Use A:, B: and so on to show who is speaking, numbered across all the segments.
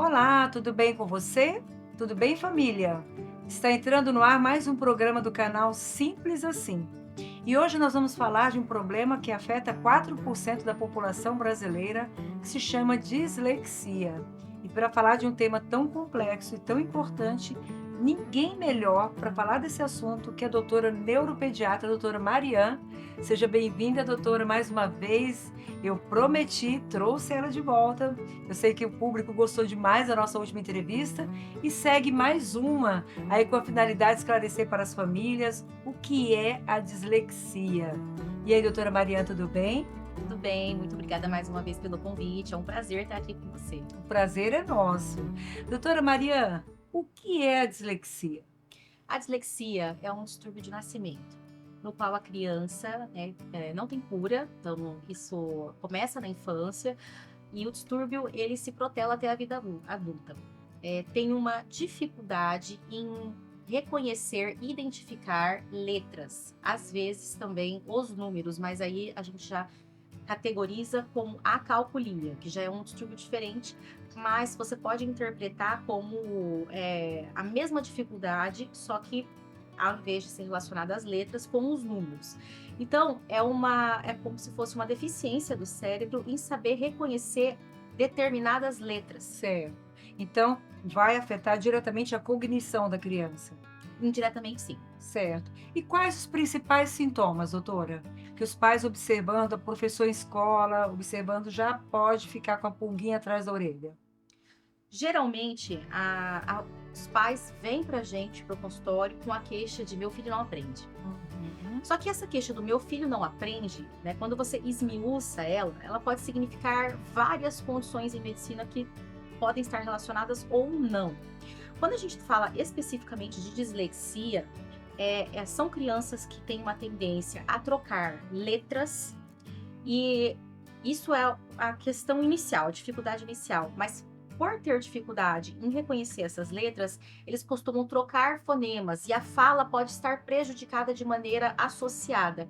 A: Olá, tudo bem com você? Tudo bem, família? Está entrando no ar mais um programa do canal Simples Assim. E hoje nós vamos falar de um problema que afeta 4% da população brasileira, que se chama dislexia. E para falar de um tema tão complexo e tão importante, ninguém melhor para falar desse assunto que a doutora neuropediatra, a doutora Marian. Seja bem-vinda, doutora, mais uma vez. Eu prometi, trouxe ela de volta. Eu sei que o público gostou demais da nossa última entrevista e segue mais uma, aí com a finalidade de esclarecer para as famílias o que é a dislexia. E aí, doutora Mariana, tudo bem?
B: Tudo bem, muito obrigada mais uma vez pelo convite. É um prazer estar aqui com você.
A: O prazer é nosso. Doutora Mariana, o que é a dislexia?
B: A dislexia é um distúrbio de nascimento, no qual a criança, não tem cura, então isso começa na infância e o distúrbio ele se protela até a vida adulta. Tem uma dificuldade em reconhecer, identificar letras, às vezes também os números, mas aí a gente já categoriza como acalculia, que já é um distúrbio diferente, mas você pode interpretar como a mesma dificuldade, só que ao invés de ser relacionada às letras, com os números. Então, é como se fosse uma deficiência do cérebro em saber reconhecer determinadas letras.
A: Certo. Então, vai afetar diretamente a cognição da criança.
B: Indiretamente, sim.
A: Certo. E quais os principais sintomas, doutora? Que os pais observando, a professora em escola, observando, já pode ficar com a pulguinha atrás da orelha.
B: Geralmente, os pais vêm pra gente, pro consultório, com a queixa de meu filho não aprende.
A: Uhum.
B: Só que essa queixa do meu filho não aprende, né? Quando você esmiuça ela pode significar várias condições em medicina que podem estar relacionadas ou não. Quando a gente fala especificamente de dislexia, são crianças que têm uma tendência a trocar letras e isso é a questão inicial, a dificuldade inicial. Mas por ter dificuldade em reconhecer essas letras, eles costumam trocar fonemas e a fala pode estar prejudicada de maneira associada.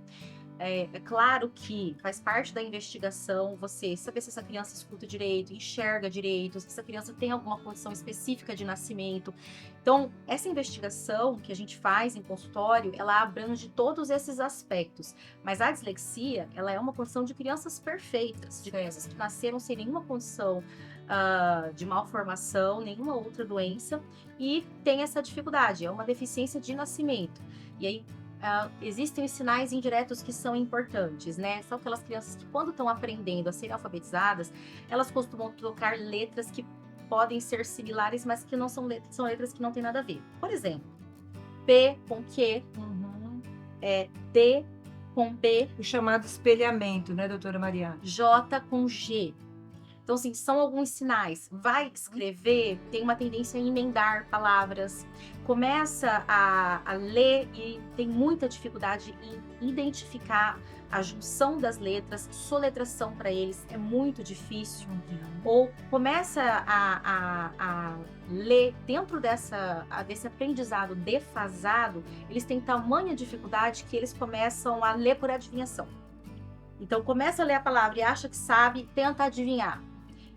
B: É claro que faz parte da investigação você saber se essa criança escuta direito, enxerga direito, se essa criança tem alguma condição específica de nascimento. Então, essa investigação que a gente faz em consultório, ela abrange todos esses aspectos. Mas a dislexia, ela é uma condição de crianças perfeitas, de crianças que nasceram sem nenhuma condição de malformação, nenhuma outra doença, e tem essa dificuldade, é uma deficiência de nascimento. E aí, existem os sinais indiretos que são importantes, né? São aquelas crianças que, quando estão aprendendo a serem alfabetizadas, elas costumam trocar letras que podem ser similares, mas que não são letras que não têm nada a ver. Por exemplo, P com Q,
A: Uhum.
B: D com B,
A: O chamado espelhamento, né, doutora Mariana?
B: J com G. Então, assim, são alguns sinais. Vai escrever, tem uma tendência a emendar palavras, começa a ler e tem muita dificuldade em identificar a junção das letras, soletração para eles é muito difícil. Ou começa a ler dentro desse aprendizado defasado, eles têm tamanha dificuldade que eles começam a ler por adivinhação. Então, começa a ler a palavra e acha que sabe, tenta adivinhar.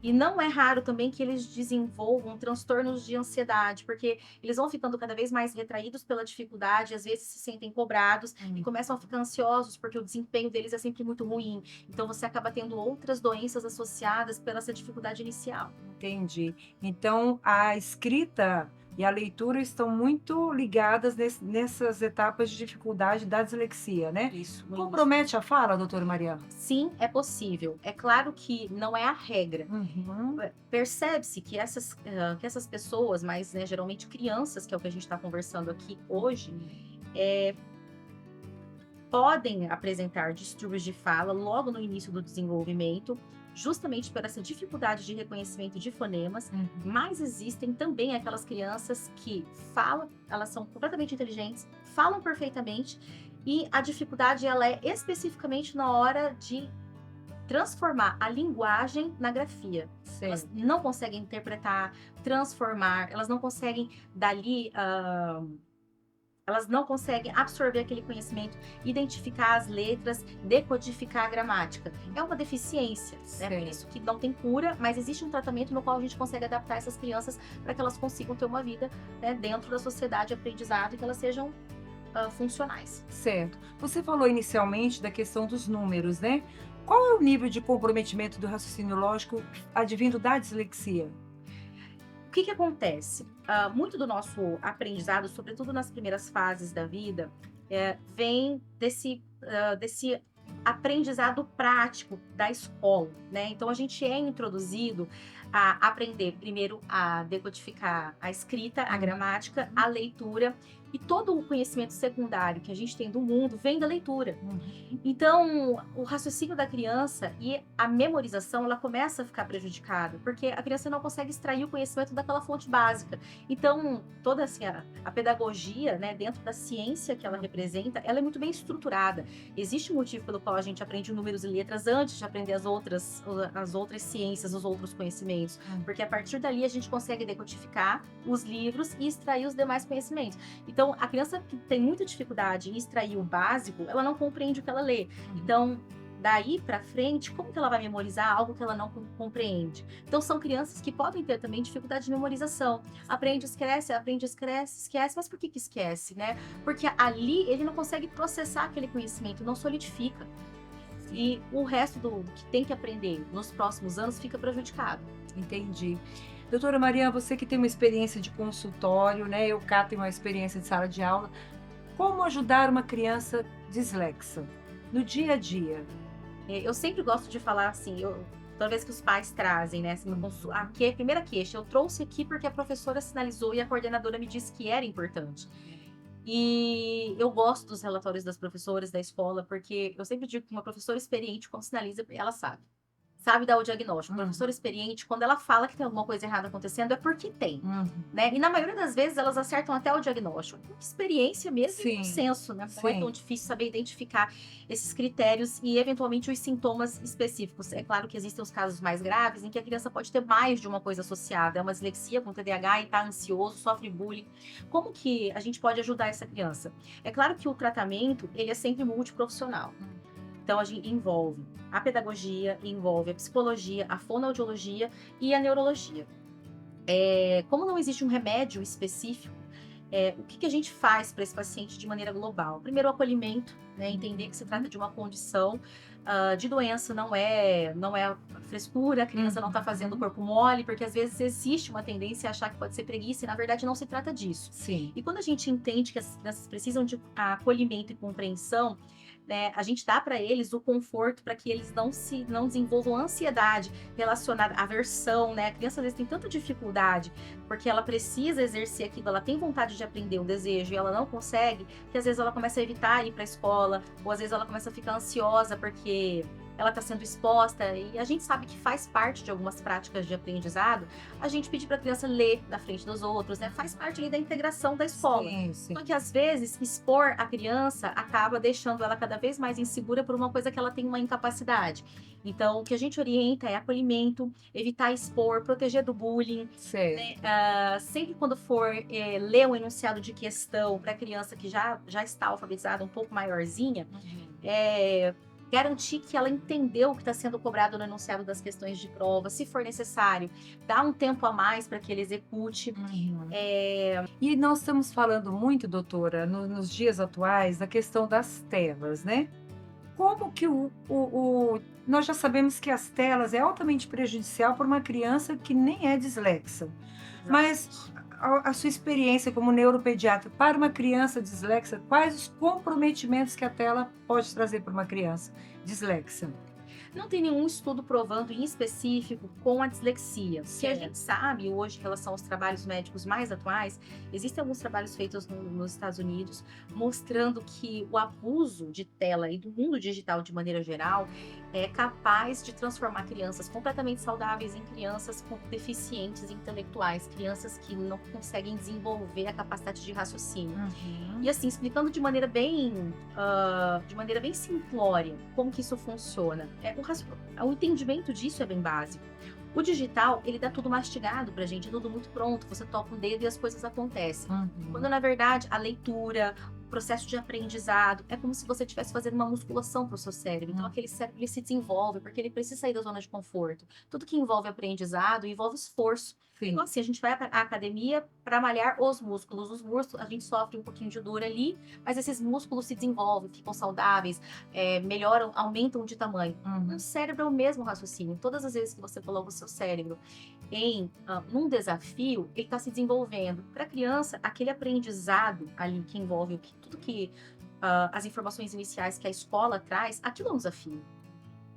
B: E não é raro também que eles desenvolvam transtornos de ansiedade, porque eles vão ficando cada vez mais retraídos pela dificuldade, às vezes se sentem cobrados e começam a ficar ansiosos porque o desempenho deles é sempre muito ruim. Então você acaba tendo outras doenças associadas pela essa dificuldade inicial.
A: Entendi. Então, a escrita e a leitura estão muito ligadas nessas etapas de dificuldade da dislexia, né?
B: Isso.
A: Compromete a fala, doutora Mariana?
B: Sim, é possível. É claro que não é a regra.
A: Uhum.
B: Percebe-se que essas pessoas, mas né, geralmente crianças, que é o que a gente está conversando aqui hoje, podem apresentar distúrbios de fala logo no início do desenvolvimento, justamente por essa dificuldade de reconhecimento de fonemas, mas existem também aquelas crianças que falam, elas são completamente inteligentes, falam perfeitamente, e a dificuldade ela é especificamente na hora de transformar a linguagem na grafia. Elas
A: Certo.
B: não conseguem interpretar, transformar, elas não conseguem dali Elas não conseguem absorver aquele conhecimento, identificar as letras, decodificar a gramática. É uma deficiência, né? Por isso que não tem cura, mas existe um tratamento no qual a gente consegue adaptar essas crianças para que elas consigam ter uma vida, né, dentro da sociedade de aprendizado e que elas sejam funcionais.
A: Certo. Você falou inicialmente da questão dos números, né? Qual é o nível de comprometimento do raciocínio lógico advindo da dislexia?
B: O que acontece? Muito do nosso aprendizado, sobretudo nas primeiras fases da vida, vem desse aprendizado prático da escola, né? Então, a gente é introduzido a aprender primeiro a decodificar a escrita, a gramática, a leitura, e todo o conhecimento secundário que a gente tem do mundo vem da leitura. Então, o raciocínio da criança e a memorização, ela começa a ficar prejudicada, porque a criança não consegue extrair o conhecimento daquela fonte básica. Então, toda assim, a pedagogia, né, dentro da ciência que ela representa, ela é muito bem estruturada. Existe um motivo pelo qual a gente aprende números e letras antes de aprender as outras ciências, os outros conhecimentos. Porque a partir dali a gente consegue decodificar os livros e extrair os demais conhecimentos. Então, a criança que tem muita dificuldade em extrair o básico, ela não compreende o que ela lê. Então, daí para frente, como que ela vai memorizar algo que ela não compreende? Então, são crianças que podem ter também dificuldade de memorização. Aprende, esquece, esquece. Mas por que esquece, né? Porque ali ele não consegue processar aquele conhecimento, não solidifica. E o resto do que tem que aprender nos próximos anos fica prejudicado.
A: Entendi. Doutora Mariana, você que tem uma experiência de consultório, né? Eu cá tenho uma experiência de sala de aula. Como ajudar uma criança dislexa no dia a dia?
B: Eu sempre gosto de falar assim, toda vez que os pais trazem, né? Assim, aqui é a primeira queixa, eu trouxe aqui porque a professora sinalizou e a coordenadora me disse que era importante. E eu gosto dos relatórios das professoras da escola, porque eu sempre digo que uma professora experiente, quando sinaliza, ela sabe dar o diagnóstico. Professora experiente, quando ela fala que tem alguma coisa errada acontecendo, é porque tem, né? E na maioria das vezes, elas acertam até o diagnóstico. Experiência mesmo e senso, né? Não é tão difícil saber identificar esses critérios e, eventualmente, os sintomas específicos. É claro que existem os casos mais graves, em que a criança pode ter mais de uma coisa associada. É uma dislexia com TDAH e tá ansioso, sofre bullying. Como que a gente pode ajudar essa criança? É claro que o tratamento, ele é sempre multiprofissional. Então, a gente envolve a pedagogia, envolve a psicologia, a fonoaudiologia e a neurologia. Como não existe um remédio específico, o que a gente faz para esse paciente de maneira global? Primeiro, o acolhimento, né? Entender que se trata de uma condição de doença, não é frescura, a criança não está fazendo o corpo mole, porque às vezes existe uma tendência a achar que pode ser preguiça e na verdade não se trata disso. E quando a gente entende que as crianças precisam de acolhimento e compreensão, né, a gente dá para eles o conforto para que eles não desenvolvam ansiedade relacionada à aversão, né? A criança às vezes tem tanta dificuldade porque ela precisa exercer aquilo, ela tem vontade de aprender o desejo e ela não consegue, que às vezes ela começa a evitar ir para a escola, ou às vezes ela começa a ficar ansiosa porque ela está sendo exposta, e a gente sabe que faz parte de algumas práticas de aprendizado a gente pedir para a criança ler na frente dos outros, né? Faz parte ali da integração da escola. Só que às vezes expor a criança acaba deixando ela cada vez mais insegura por uma coisa que ela tem uma incapacidade. Então, o que a gente orienta é acolhimento, evitar expor, proteger do bullying. Né? Sempre quando for ler um enunciado de questão para a criança que já está alfabetizada, um pouco maiorzinha, garantir que ela entendeu o que está sendo cobrado no enunciado das questões de prova, se for necessário, dar um tempo a mais para que ele execute.
A: E nós estamos falando muito, doutora, nos dias atuais, da questão das telas, né? Como que nós já sabemos que as telas é altamente prejudicial para uma criança que nem é dislexa. Mas a sua experiência como neuropediatra para uma criança dislexa, quais os comprometimentos que a tela pode trazer para uma criança dislexa?
B: Não tem nenhum estudo provando em específico com a dislexia. O que a gente sabe hoje em relação aos trabalhos médicos mais atuais, existem alguns trabalhos feitos nos Estados Unidos mostrando que o abuso de tela e do mundo digital de maneira geral é capaz de transformar crianças completamente saudáveis em crianças com deficientes intelectuais, crianças que não conseguem desenvolver a capacidade de raciocínio. E assim, explicando de maneira bem simplória como que isso funciona. o entendimento disso é bem básico. O digital, ele dá tudo mastigado pra gente, é tudo muito pronto. Você toca um dedo e as coisas acontecem. Quando, na verdade, a leitura, o processo de aprendizado, é como se você estivesse fazendo uma musculação pro seu cérebro. Então, aquele cérebro, ele se desenvolve, porque ele precisa sair da zona de conforto. Tudo que envolve aprendizado, envolve esforço.
A: Sim.
B: Então, assim, a gente vai à academia para malhar os músculos. Os músculos, a gente sofre um pouquinho de dor ali, mas esses músculos se desenvolvem, ficam saudáveis, melhoram, aumentam de tamanho. O cérebro é o mesmo raciocínio. Todas as vezes que você coloca o seu cérebro num desafio, ele está se desenvolvendo. Para a criança, aquele aprendizado ali que envolve tudo que as informações iniciais que a escola traz, aquilo é um desafio.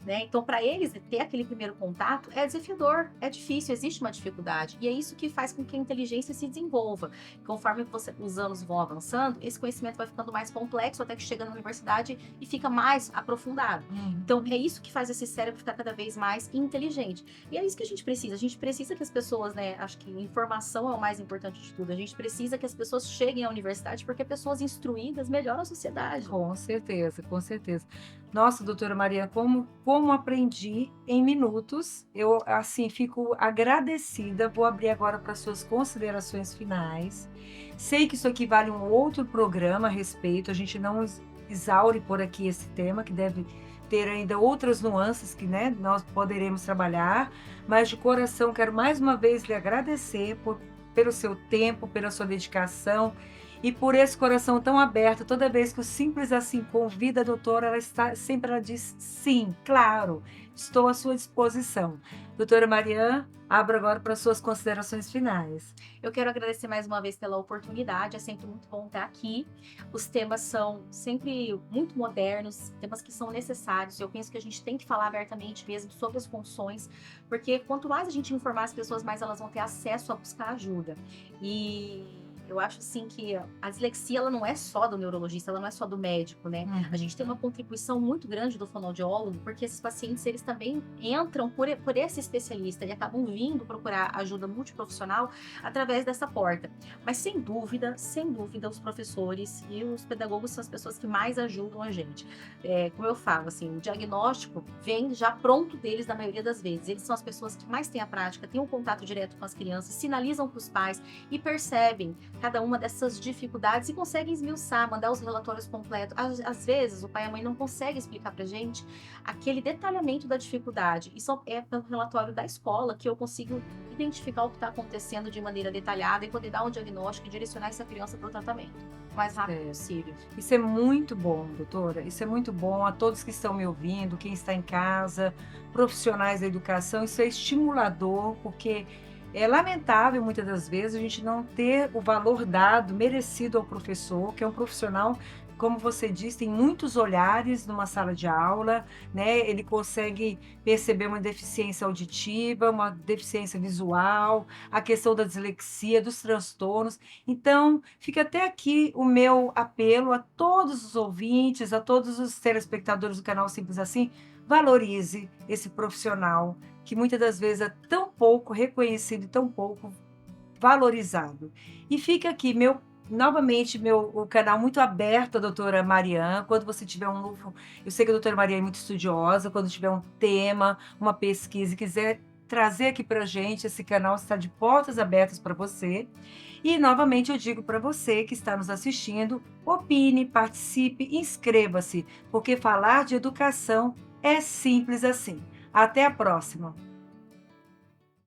B: Né? Então, para eles, ter aquele primeiro contato é desafiador, é difícil, existe uma dificuldade. E é isso que faz com que a inteligência se desenvolva. Conforme os anos vão avançando, esse conhecimento vai ficando mais complexo até que chega na universidade e fica mais aprofundado. Então, é isso que faz esse cérebro ficar cada vez mais inteligente. E é isso que a gente precisa. A gente precisa que as pessoas, né? Acho que informação é o mais importante de tudo. A gente precisa que as pessoas cheguem à universidade, porque pessoas instruídas melhoram a sociedade.
A: Com certeza, com certeza. Nossa, doutora Maria, como aprendi em minutos. Eu, assim, fico agradecida. Vou abrir agora para suas considerações finais. Sei que isso aqui vale um outro programa a respeito. A gente não exaure por aqui esse tema, que deve ter ainda outras nuances que, né, nós poderemos trabalhar. Mas de coração, quero mais uma vez lhe agradecer pelo seu tempo, pela sua dedicação. E por esse coração tão aberto, toda vez que o Simples Assim convida a doutora, ela diz sim, claro, estou à sua disposição. Doutora Mariana, abro agora para suas considerações finais.
B: Eu quero agradecer mais uma vez pela oportunidade, é sempre muito bom estar aqui. Os temas são sempre muito modernos, temas que são necessários. Eu penso que a gente tem que falar abertamente mesmo sobre as funções, porque quanto mais a gente informar as pessoas, mais elas vão ter acesso a buscar ajuda. E eu acho, assim, que a dislexia, ela não é só do neurologista, ela não é só do médico, né? A gente tem uma contribuição muito grande do fonoaudiólogo, porque esses pacientes, eles também entram por esse especialista e acabam vindo procurar ajuda multiprofissional através dessa porta. Mas, sem dúvida, os professores e os pedagogos são as pessoas que mais ajudam a gente. Como eu falo, assim, o diagnóstico vem já pronto deles na maioria das vezes. Eles são as pessoas que mais têm a prática, têm um contato direto com as crianças, sinalizam para os pais e percebem cada uma dessas dificuldades e conseguem esmiuçar, mandar os relatórios completos. Às vezes, o pai e a mãe não conseguem explicar pra gente aquele detalhamento da dificuldade. Isso é pelo relatório da escola que eu consigo identificar o que está acontecendo de maneira detalhada e poder dar um diagnóstico e direcionar essa criança para o tratamento o mais rápido possível.
A: Isso é muito bom, doutora. Isso é muito bom a todos que estão me ouvindo, quem está em casa, profissionais da educação. Isso é estimulador, porque é lamentável, muitas das vezes, a gente não ter o valor dado, merecido ao professor, que é um profissional, como você disse, tem muitos olhares numa sala de aula, né? Ele consegue perceber uma deficiência auditiva, uma deficiência visual, a questão da dislexia, dos transtornos. Então, fica até aqui o meu apelo a todos os ouvintes, a todos os telespectadores do canal Simples Assim, valorize esse profissional que muitas das vezes é tão pouco reconhecido e tão pouco valorizado. E fica aqui novamente o canal muito aberto à doutora Mariana. Quando você tiver um novo, eu sei que a doutora Mariana é muito estudiosa, quando tiver um tema, uma pesquisa e quiser trazer aqui para a gente, esse canal está de portas abertas para você. E novamente eu digo para você que está nos assistindo, opine, participe, inscreva-se, porque falar de educação é simples assim. Até a próxima!